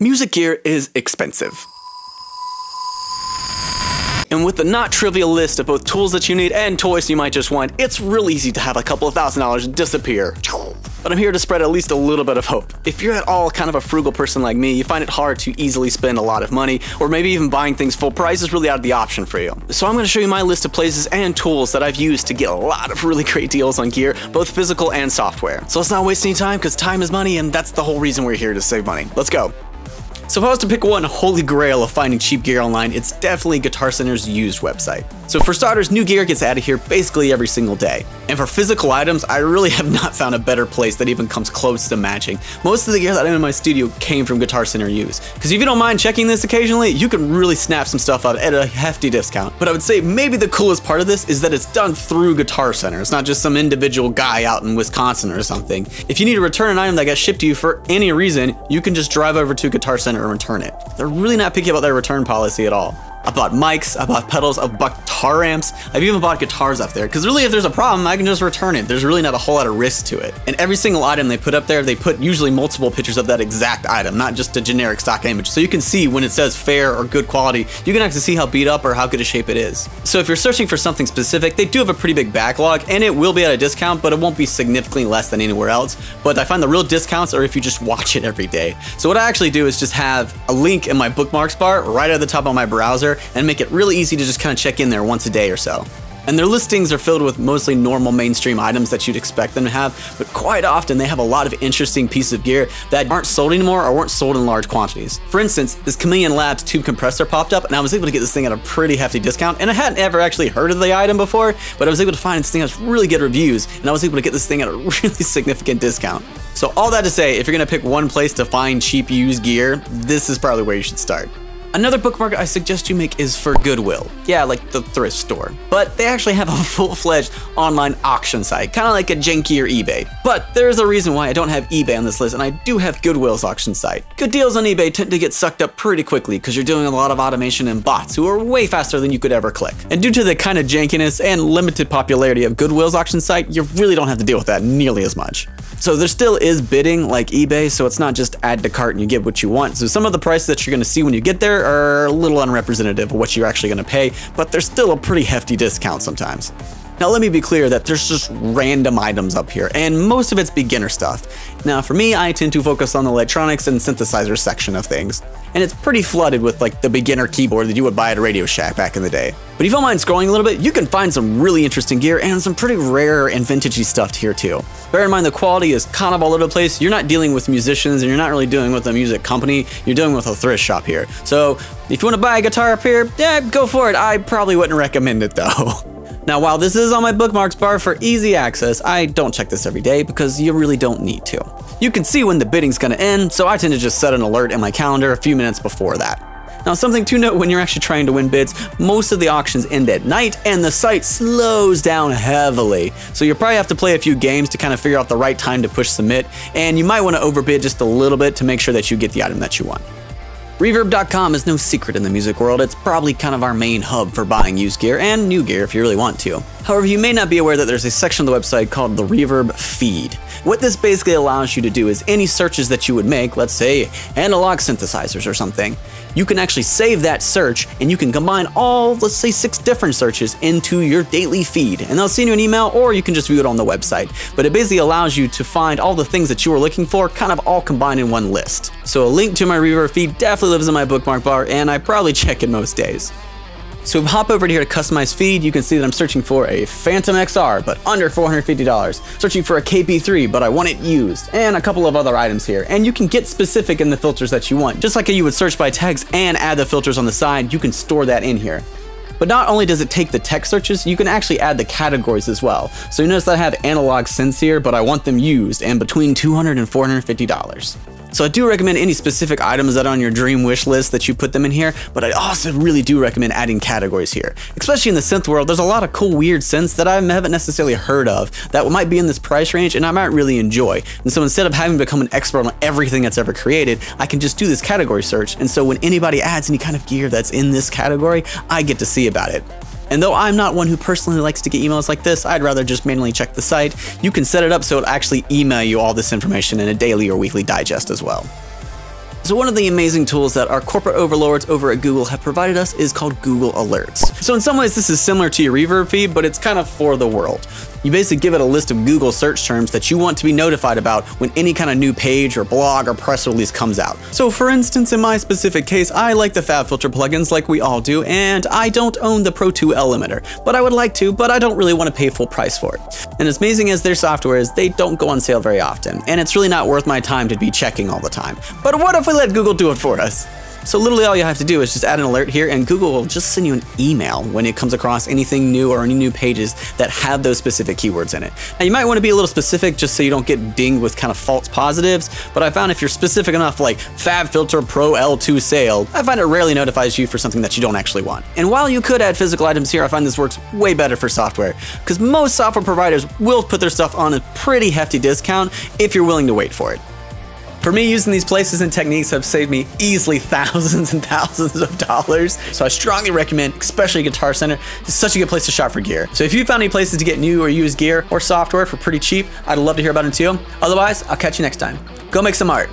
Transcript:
Music gear is expensive. And with the not trivial list of both tools that you need and toys you might just want, it's real easy to have a couple of $1,000s disappear. But I'm here to spread at least a little bit of hope. If you're at all kind of a frugal person like me, you find it hard to easily spend a lot of money, or maybe even buying things full price is really out of the option for you. So I'm going to show you my list of places and tools that I've used to get a lot of really great deals on gear, both physical and software. So let's not waste any time, because time is money, and that's the whole reason we're here, to save money. Let's go. So if I was to pick one holy grail of finding cheap gear online, it's definitely Guitar Center's used website. So for starters, new gear gets added here basically every single day. And for physical items, I really have not found a better place that even comes close to matching. Most of the gear that I have in my studio came from Guitar Center used. Because if you don't mind checking this occasionally, you can really snap some stuff out at a hefty discount. But I would say maybe the coolest part of this is that it's done through Guitar Center. It's not just some individual guy out in Wisconsin or something. If you need to return an item that got shipped to you for any reason, you can just drive over to Guitar Center and return it. They're really not picky about their return policy at all. I bought mics, I bought pedals, I bought guitar amps, I've even bought guitars up there, because really if there's a problem, I can just return it. There's really not a whole lot of risk to it. And every single item they put up there, they put usually multiple pictures of that exact item, not just a generic stock image. So you can see when it says fair or good quality, you can actually see how beat up or how good a shape it is. So if you're searching for something specific, they do have a pretty big backlog, and it will be at a discount, but it won't be significantly less than anywhere else. But I find the real discounts are if you just watch it every day. So what I actually do is just have a link in my bookmarks bar right at the top of my browser and make it really easy to just kind of check in there once a day or so. And their listings are filled with mostly normal mainstream items that you'd expect them to have, but quite often they have a lot of interesting pieces of gear that aren't sold anymore or weren't sold in large quantities. For instance, this Chameleon Labs tube compressor popped up, and I was able to get this thing at a pretty hefty discount, and I hadn't ever actually heard of the item before, but I was able to find this thing has really good reviews, and I was able to get this thing at a really significant discount. So all that to say, if you're gonna pick one place to find cheap used gear, this is probably where you should start. Another bookmark I suggest you make is for Goodwill. Yeah, like the thrift store. But they actually have a full-fledged online auction site, kind of like a jankier eBay. But there's a reason why I don't have eBay on this list, and I do have Goodwill's auction site. Good deals on eBay tend to get sucked up pretty quickly because you're doing a lot of automation and bots who are way faster than you could ever click. And due to the kind of jankiness and limited popularity of Goodwill's auction site, you really don't have to deal with that nearly as much. So there still is bidding like eBay, so it's not just add to cart and you get what you want. So some of the prices that you're gonna see when you get there are a little unrepresentative of what you're actually gonna pay, but there's still a pretty hefty discount sometimes. Now let me be clear that there's just random items up here, and most of it's beginner stuff. Now for me, I tend to focus on the electronics and synthesizer section of things, and it's pretty flooded with like the beginner keyboard that you would buy at a Radio Shack back in the day. But if you don't mind scrolling a little bit, you can find some really interesting gear and some pretty rare and vintagey stuff here too. Bear in mind the quality is kind of all over the place. You're not dealing with musicians and you're not really dealing with a music company, you're dealing with a thrift shop here. So if you want to buy a guitar up here, yeah, go for it. I probably wouldn't recommend it though. Now, while this is on my bookmarks bar for easy access, I don't check this every day because you really don't need to. You can see when the bidding's gonna end, so I tend to just set an alert in my calendar a few minutes before that. Now, something to note when you're actually trying to win bids, most of the auctions end at night and the site slows down heavily. So you'll probably have to play a few games to kind of figure out the right time to push submit, and you might want to overbid just a little bit to make sure that you get the item that you want. REVERB.com is no secret in the music world. It's probably kind of our main hub for buying used gear and new gear if you really want to. However, you may not be aware that there's a section of the website called the REVERB feed. What this basically allows you to do is any searches that you would make, let's say analog synthesizers or something, you can actually save that search and you can combine all, let's say 6 different searches into your daily feed. And they'll send you an email or you can just view it on the website. But it basically allows you to find all the things that you were looking for kind of all combined in one list. So a link to my REVERB feed definitely lives in my bookmark bar and I probably check it most days. So if you hop over here to customize feed, you can see that I'm searching for a Phantom XR, but under $450. Searching for a KP3, but I want it used, and a couple of other items here. And you can get specific in the filters that you want. Just like you would search by tags and add the filters on the side, you can store that in here. But not only does it take the text searches, you can actually add the categories as well. So you notice that I have analog synths here, but I want them used and between $200 and $450. So I do recommend any specific items that are on your dream wish list that you put them in here, but I also really do recommend adding categories here. Especially in the synth world, there's a lot of cool weird synths that I haven't necessarily heard of that might be in this price range and I might really enjoy. And so instead of having to become an expert on everything that's ever created, I can just do this category search. And so when anybody adds any kind of gear that's in this category, I get to see about it. And though I'm not one who personally likes to get emails like this, I'd rather just manually check the site. You can set it up so it'll actually email you all this information in a daily or weekly digest as well. So one of the amazing tools that our corporate overlords over at Google have provided us is called Google Alerts. So in some ways this is similar to your Reverb feed, but it's kind of for the world. You basically give it a list of Google search terms that you want to be notified about when any kind of new page or blog or press release comes out. So for instance, in my specific case, I like the FabFilter plugins like we all do, and I don't own the Pro 2L limiter, but I would like to, but I don't really want to pay full price for it. And as amazing as their software is, they don't go on sale very often, and it's really not worth my time to be checking all the time. But what if we let Google do it for us? So literally all you have to do is just add an alert here, and Google will just send you an email when it comes across anything new or any new pages that have those specific keywords in it. Now you might want to be a little specific just so you don't get dinged with kind of false positives, but I found if you're specific enough, like FabFilter Pro L2 sale, I find it rarely notifies you for something that you don't actually want. And while you could add physical items here, I find this works way better for software, because most software providers will put their stuff on a pretty hefty discount if you're willing to wait for it. For me, using these places and techniques have saved me easily thousands and thousands of dollars. So I strongly recommend, especially Guitar Center. It's such a good place to shop for gear. So if you found any places to get new or used gear or software for pretty cheap, I'd love to hear about it too. Otherwise, I'll catch you next time. Go make some art.